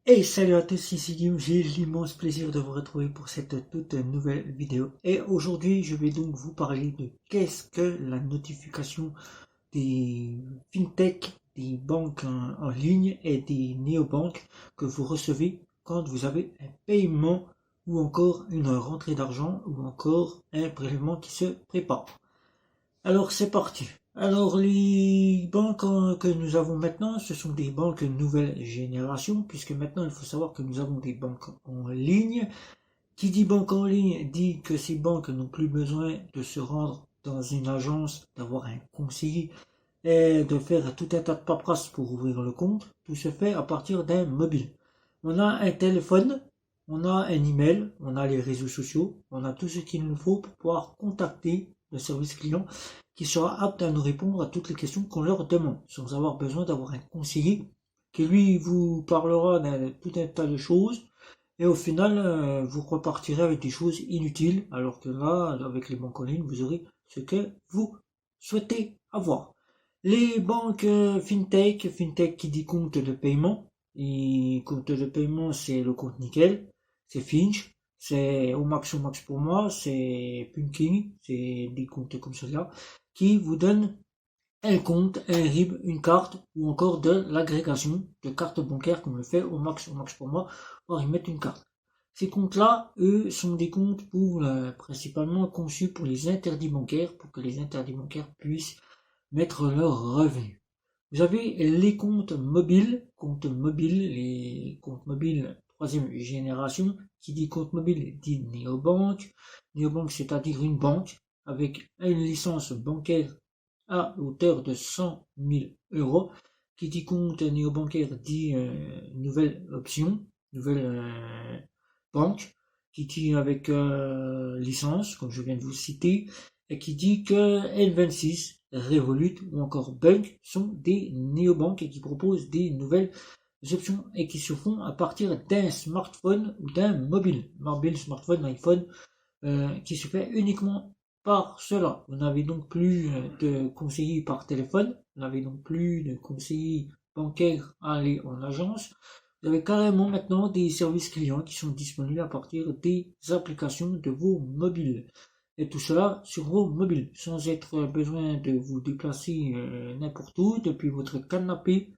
Hey, salut à tous, ici Guillaume, j'ai l'immense plaisir de vous retrouver pour cette toute nouvelle vidéo. Et aujourd'hui, je vais donc vous parler de qu'est-ce que la notification des fintech, des banques en ligne et des néobanques que vous recevez quand vous avez un paiement ou encore une rentrée d'argent ou encore un prélèvement qui se prépare. Alors c'est parti. Alors les banques que nous avons maintenant, ce sont des banques nouvelle génération, puisque maintenant il faut savoir que nous avons des banques en ligne. Qui dit banque en ligne dit que ces banques n'ont plus besoin de se rendre dans une agence, d'avoir un conseiller et de faire tout un tas de paperasse pour ouvrir le compte. Tout se fait à partir d'un mobile. On a un téléphone, on a un email, on a les réseaux sociaux, on a tout ce qu'il nous faut pour pouvoir contacter le service client qui sera apte à nous répondre à toutes les questions qu'on leur demande, sans avoir besoin d'avoir un conseiller qui lui vous parlera de tout un tas de choses et au final vous repartirez avec des choses inutiles alors que là avec les banques en ligne vous aurez ce que vous souhaitez avoir. Les banques fintech qui dit compte de paiement, et compte de paiement c'est le compte nickel, c'est Finch, c'est au max pour moi, c'est Punking, c'est des comptes comme cela qui vous donnent un compte, un RIB, une carte ou encore de l'agrégation de cartes bancaires comme le fait au max pour moi, pour y mettre une carte. Ces comptes-là, eux, sont des comptes pour principalement conçus pour les interdits bancaires, pour que les interdits bancaires puissent mettre leurs revenus. Vous avez les les comptes mobiles troisième génération. Qui dit compte mobile dit néobanque. Néobanque, c'est-à-dire une banque avec une licence bancaire à hauteur de 100 000 euros. Qui dit compte néobancaire dit nouvelle option, nouvelle banque. Qui dit avec licence, comme je viens de vous citer, et qui dit que N26, Revolut ou encore Bunk sont des néobanques et qui proposent des nouvelles options et qui se font à partir d'un smartphone ou d'un mobile smartphone, iPhone, qui se fait uniquement par cela. Vous n'avez donc plus de conseillers par téléphone, vous n'avez donc plus de conseillers bancaires à aller en agence. Vous avez carrément maintenant des services clients qui sont disponibles à partir des applications de vos mobiles. Et tout cela sur vos mobiles, sans être besoin de vous déplacer n'importe où depuis votre canapé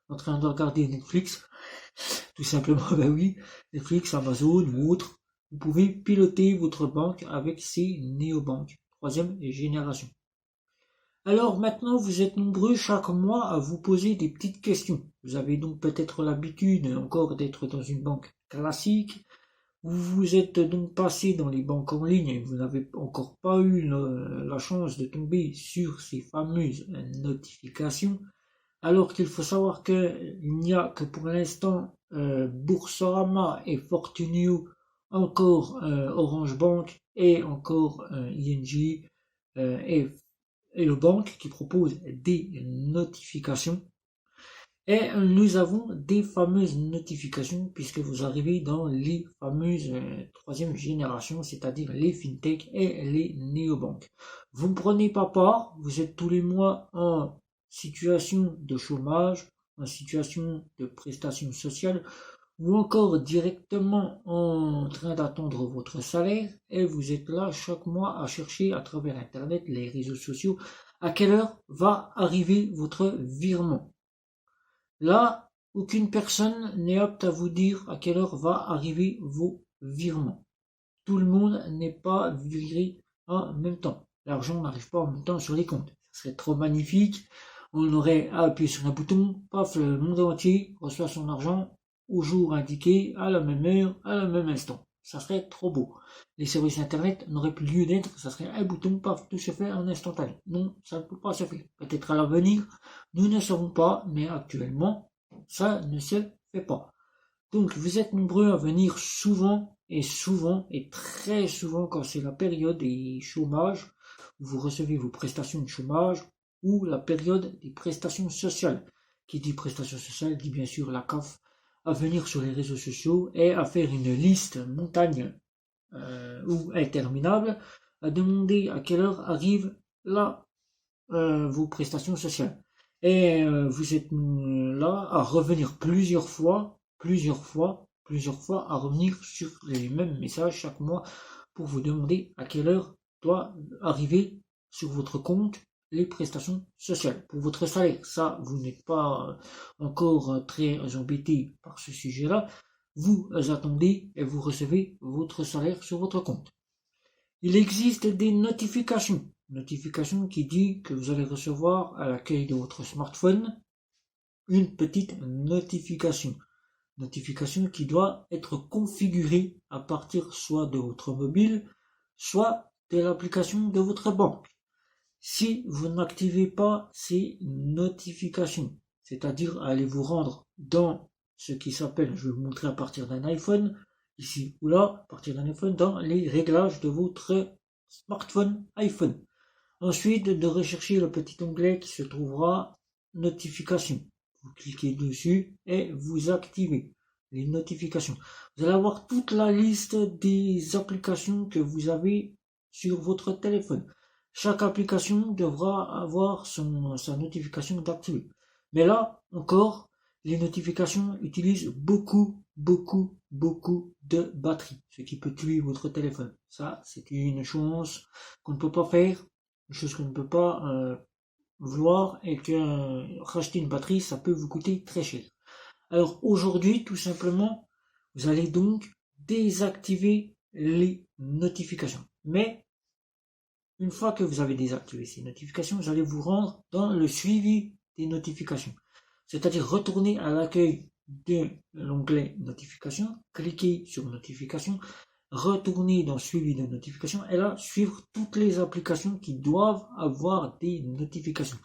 en train de regarder Netflix. Tout simplement, ben oui, Netflix, Amazon ou autre. Vous pouvez piloter votre banque avec ces néobanques, troisième génération. Alors maintenant, vous êtes nombreux chaque mois à vous poser des petites questions. Vous avez donc peut-être l'habitude encore d'être dans une banque classique. Vous êtes donc passé dans les banques en ligne et vous n'avez encore pas eu la chance de tomber sur ces fameuses notifications. Alors qu'il faut savoir qu'il n'y a que pour l'instant Boursorama et Fortunio, encore Orange Bank et encore ING et le banque qui propose des notifications. Et nous avons des fameuses notifications puisque vous arrivez dans les fameuses troisième génération, c'est-à-dire les fintech et les néobanques. Vous ne prenez pas part, vous êtes tous les mois en situation de chômage, en situation de prestation sociale ou encore directement en train d'attendre votre salaire et vous êtes là chaque mois à chercher à travers internet, les réseaux sociaux, à quelle heure va arriver votre virement. Là, aucune personne n'est apte à vous dire à quelle heure va arriver vos virements. Tout le monde n'est pas viré en même temps. L'argent n'arrive pas en même temps sur les comptes. Ce serait trop magnifique. On aurait à appuyer sur un bouton, paf, le monde entier reçoit son argent au jour indiqué, à la même heure, à la même instant. Ça serait trop beau. Les services internet n'auraient plus lieu d'être, ça serait un bouton, paf, tout se fait en instantané. Non, ça ne peut pas se faire. Peut-être à l'avenir, nous ne savons pas, mais actuellement, ça ne se fait pas. Donc vous êtes nombreux à venir souvent et très souvent quand c'est la période des chômages, où vous recevez vos prestations de chômage, ou la période des prestations sociales. Qui dit prestations sociales dit bien sûr la CAF, à venir sur les réseaux sociaux et à faire une liste montagne ou interminable, à demander à quelle heure arrivent là vos prestations sociales. Et vous êtes là à revenir plusieurs fois plusieurs fois à revenir sur les mêmes messages chaque mois pour vous demander à quelle heure doit arriver sur votre compte les prestations sociales pour votre salaire. Ça, vous n'êtes pas encore très embêté par ce sujet-là. Vous attendez et vous recevez votre salaire sur votre compte. Il existe des notifications. Notification qui dit que vous allez recevoir à l'accueil de votre smartphone une petite notification. Notification qui doit être configurée à partir soit de votre mobile, soit de l'application de votre banque. Si vous n'activez pas ces notifications, c'est-à-dire allez vous rendre dans ce qui s'appelle, je vais vous montrer à partir d'un iPhone, ici ou là, à partir d'un iPhone, dans les réglages de votre smartphone iPhone. Ensuite, de rechercher le petit onglet qui se trouvera notifications. Vous cliquez dessus et vous activez les notifications. Vous allez avoir toute la liste des applications que vous avez sur votre téléphone. Chaque application devra avoir sa notification d'activer. Mais là, encore, les notifications utilisent beaucoup de batterie, ce qui peut tuer votre téléphone. Ça, c'est une chose qu'on ne peut pas faire, une chose qu'on ne peut pas vouloir, et que racheter une batterie, ça peut vous coûter très cher. Alors aujourd'hui, tout simplement, vous allez donc désactiver les notifications. Mais une fois que vous avez désactivé ces notifications, vous allez vous rendre dans le suivi des notifications. C'est-à-dire retourner à l'accueil de l'onglet notifications, cliquez sur notifications, retourner dans suivi de notifications et là suivre toutes les applications qui doivent avoir des notifications.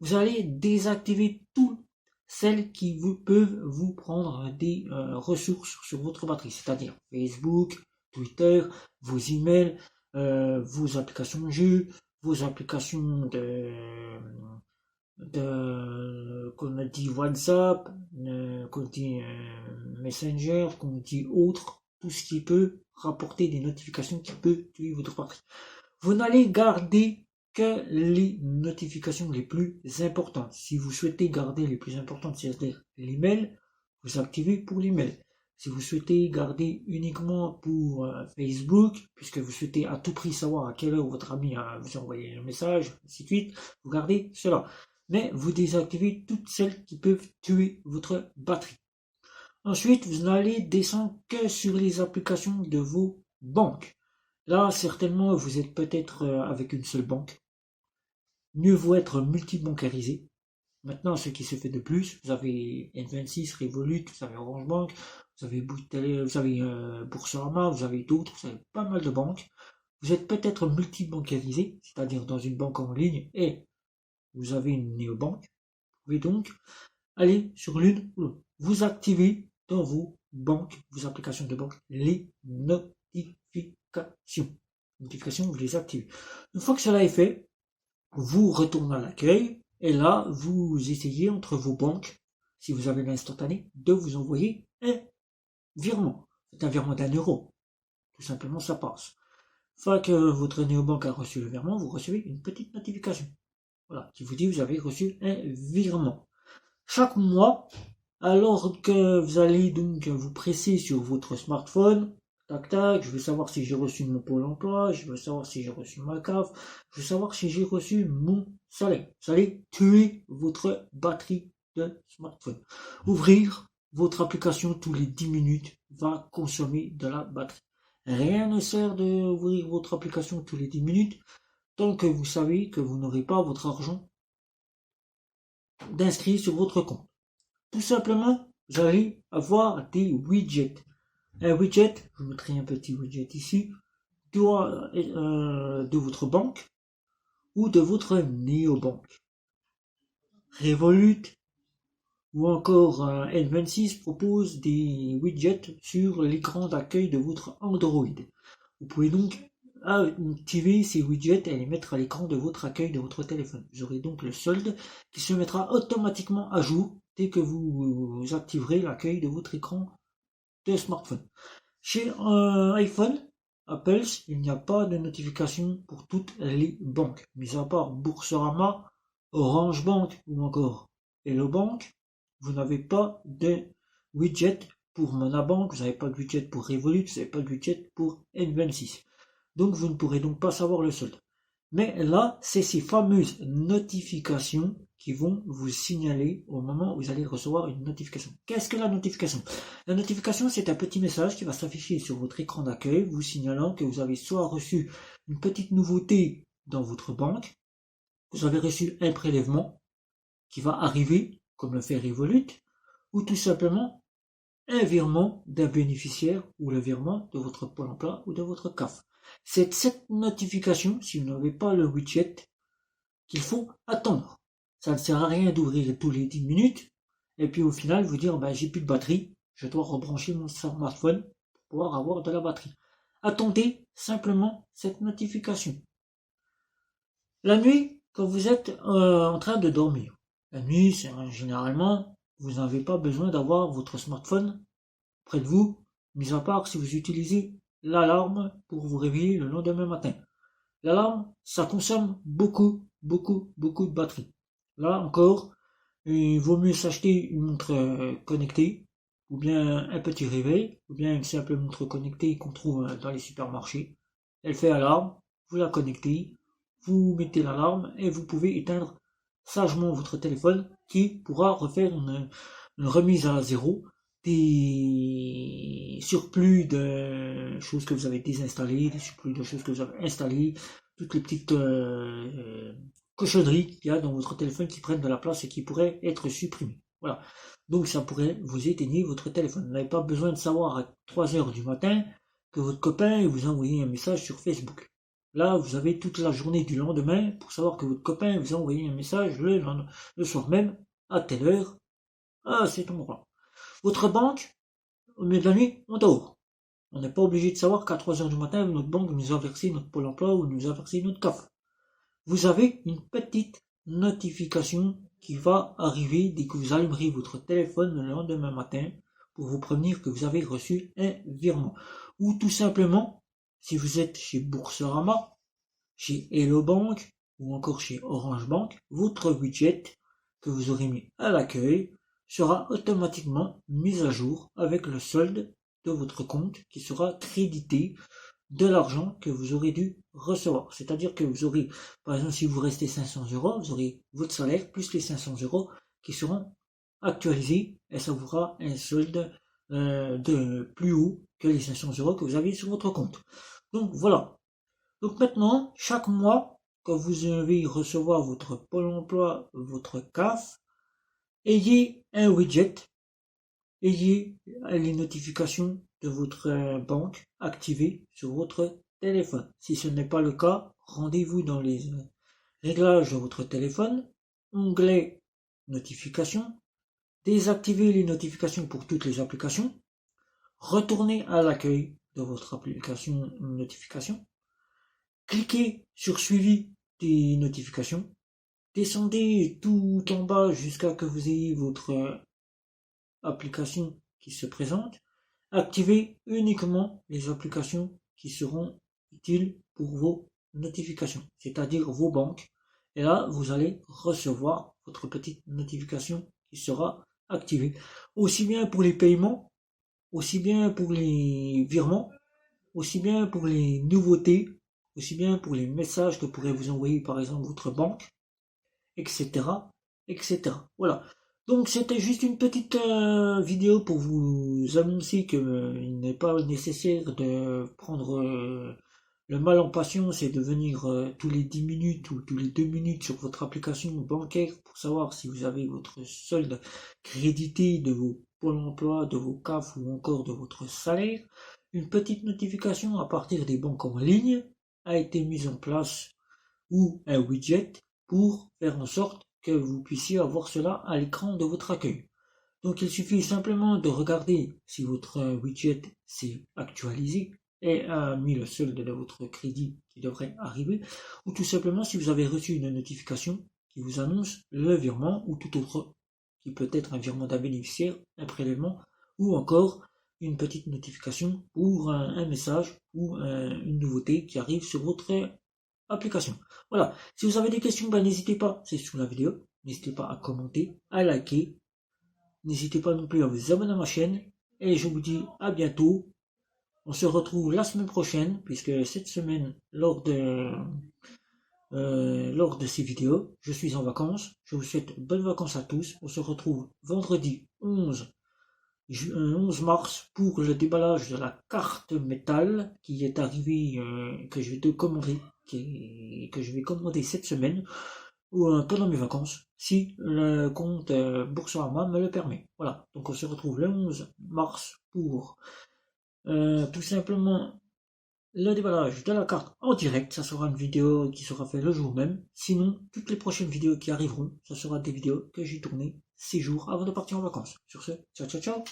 Vous allez désactiver toutes celles qui peuvent vous prendre des ressources sur votre batterie, c'est-à-dire Facebook, Twitter, vos emails, vos applications de jeu, vos applications qu'on a dit WhatsApp, qu'on dit Messenger, qu'on dit autre, tout ce qui peut rapporter des notifications qui peut tuer votre batterie. Vous n'allez garder que les notifications les plus importantes. Si vous souhaitez garder les plus importantes, c'est-à-dire l'email, vous activez pour l'email. Si vous souhaitez garder uniquement pour Facebook, puisque vous souhaitez à tout prix savoir à quelle heure votre ami vous a envoyé un message, ainsi de suite, vous gardez cela. Mais vous désactivez toutes celles qui peuvent tuer votre batterie. Ensuite, vous n'allez descendre que sur les applications de vos banques. Là, certainement, vous êtes peut-être avec une seule banque. Mieux vaut être multibancarisé. Maintenant, ce qui se fait de plus, vous avez N26, Revolut, vous avez Orange Bank, vous avez Boursorama, vous avez d'autres, vous avez pas mal de banques. Vous êtes peut-être multibancarisé, c'est-à-dire dans une banque en ligne et vous avez une néobanque. Vous pouvez donc aller sur l'une ou l'autre. Vous activez dans vos banques, vos applications de banque, les notifications. Notifications, vous les activez. Une fois que cela est fait, vous retournez à l'accueil et là, vous essayez entre vos banques, si vous avez l'instantané, de vous envoyer un virement. C'est un virement d'1 €. Tout simplement, ça passe. Une fois que votre néobanque a reçu le virement, vous recevez une petite notification. Voilà, qui vous dit que vous avez reçu un virement. Chaque mois, alors que vous allez donc vous presser sur votre smartphone, tac tac, je veux savoir si j'ai reçu mon Pôle emploi, je veux savoir si j'ai reçu ma CAF, je veux savoir si j'ai reçu mon salaire. Vous allez tuer votre batterie de smartphone. Ouvrir votre application tous les 10 minutes va consommer de la batterie. Rien ne sert d'ouvrir votre application tous les 10 minutes tant que vous savez que vous n'aurez pas votre argent d'inscrit sur votre compte. Tout simplement, vous allez avoir des widgets. Un widget, je vous mettrai un petit widget ici, de votre banque ou de votre néobanque. Revolut ou encore N26 propose des widgets sur l'écran d'accueil de votre Android. Vous pouvez donc activer ces widgets et les mettre à l'écran de votre accueil de votre téléphone. Vous aurez donc le solde qui se mettra automatiquement à jour dès que vous activerez l'accueil de votre écran de smartphone. Chez iPhone, Apple, il n'y a pas de notification pour toutes les banques, mis à part Boursorama, Orange Bank ou encore Hello Bank. Vous n'avez pas de widget pour Monabank, vous n'avez pas de widget pour Revolut, vous n'avez pas de widget pour N26. Donc vous ne pourrez donc pas savoir le solde. Mais là, c'est ces fameuses notifications qui vont vous signaler au moment où vous allez recevoir une notification. Qu'est-ce que la notification? La notification, c'est un petit message qui va s'afficher sur votre écran d'accueil, vous signalant que vous avez soit reçu une petite nouveauté dans votre banque, vous avez reçu un prélèvement qui va arriver, comme le fait Revolut, ou tout simplement un virement d'un bénéficiaire ou le virement de votre Pôle emploi ou de votre CAF. C'est cette notification, si vous n'avez pas le widget, qu'il faut attendre. Ça ne sert à rien d'ouvrir tous les 10 minutes et puis au final vous dire j'ai plus de batterie, je dois rebrancher mon smartphone pour pouvoir avoir de la batterie. Attendez simplement cette notification. La nuit, quand vous êtes en train de dormir, la nuit, généralement, vous n'avez pas besoin d'avoir votre smartphone près de vous, mis à part si vous utilisez l'alarme pour vous réveiller le lendemain matin. L'alarme, ça consomme beaucoup de batterie. Là encore, il vaut mieux s'acheter une montre connectée, ou bien un petit réveil, ou bien une simple montre connectée qu'on trouve dans les supermarchés. Elle fait alarme, vous la connectez, vous mettez l'alarme et vous pouvez éteindre sagement votre téléphone qui pourra refaire une remise à zéro des surplus de choses que vous avez désinstallées, des surplus de choses que vous avez installées, toutes les petites cochonneries qu'il y a dans votre téléphone qui prennent de la place et qui pourraient être supprimées. Voilà. Donc ça pourrait vous éteindre votre téléphone. Vous n'avez pas besoin de savoir à 3 heures du matin que votre copain vous a envoyé un message sur Facebook. Là, vous avez toute la journée du lendemain pour savoir que votre copain vous a envoyé un message le soir même, à telle heure, à cet endroit. Votre banque, au milieu de la nuit, on dort. On n'est pas obligé de savoir qu'à 3 heures du matin, notre banque nous a versé notre Pôle emploi ou nous a versé notre CAF. Vous avez une petite notification qui va arriver dès que vous allumerez votre téléphone le lendemain matin pour vous prévenir que vous avez reçu un virement. Ou tout simplement, si vous êtes chez Boursorama, chez Hello Bank ou encore chez Orange Bank, votre widget que vous aurez mis à l'accueil sera automatiquement mis à jour avec le solde de votre compte qui sera crédité de l'argent que vous aurez dû recevoir. C'est-à-dire que vous aurez, par exemple, si vous restez 500 euros, vous aurez votre salaire plus les 500 euros qui seront actualisés et ça vous fera un solde de plus haut que les 500 euros que vous avez sur votre compte. Donc voilà. Donc maintenant, chaque mois, quand vous allez recevoir votre Pôle emploi, votre CAF, ayez un widget, ayez les notifications de votre banque activées sur votre téléphone. Si ce n'est pas le cas, rendez-vous dans les réglages de votre téléphone, onglet notifications, désactivez les notifications pour toutes les applications, retournez à l'accueil de votre application notification, cliquez sur suivi des notifications, descendez tout en bas jusqu'à que vous ayez votre application qui se présente, activez uniquement les applications qui seront utiles pour vos notifications, c'est-à-dire vos banques. Et là, vous allez recevoir votre petite notification qui sera activée. Aussi bien pour les paiements, aussi bien pour les virements, aussi bien pour les nouveautés, aussi bien pour les messages que pourrait vous envoyer par exemple votre banque, etc. etc. Voilà. Donc c'était juste une petite vidéo pour vous annoncer qu'il n'est pas nécessaire de prendre le mal en patience et de venir tous les 10 minutes ou tous les 2 minutes sur votre application bancaire pour savoir si vous avez votre solde crédité de vos Pôle emploi, de vos CAF ou encore de votre salaire. Une petite notification à partir des banques en ligne a été mise en place ou un widget pour faire en sorte que vous puissiez avoir cela à l'écran de votre accueil. Donc il suffit simplement de regarder si votre widget s'est actualisé et a mis le solde de votre crédit qui devrait arriver, ou tout simplement si vous avez reçu une notification qui vous annonce le virement ou tout autre, qui peut être un virement d'un bénéficiaire, un prélèvement, ou encore une petite notification pour un message ou une nouveauté qui arrive sur votre application. Voilà. Si vous avez des questions, n'hésitez pas, c'est sous la vidéo. N'hésitez pas à commenter, à liker N'hésitez pas non plus à vous abonner à ma chaîne. Et je vous dis à bientôt. On se retrouve la semaine prochaine, puisque cette semaine, lors de ces vidéos, je suis en vacances. Je vous souhaite bonnes vacances à tous. On se retrouve vendredi 11 mars pour le déballage de la carte métal qui est arrivée, que je vais commander, que je vais commander cette semaine ou pendant mes vacances, si le compte Boursorama me le permet. Voilà, donc on se retrouve le 11 mars pour tout simplement le déballage de la carte en direct. Ça sera une vidéo qui sera faite le jour même. Sinon, toutes les prochaines vidéos qui arriveront, ce sera des vidéos que j'ai tournées 6 jours avant de partir en vacances. Sur ce, ciao ciao ciao.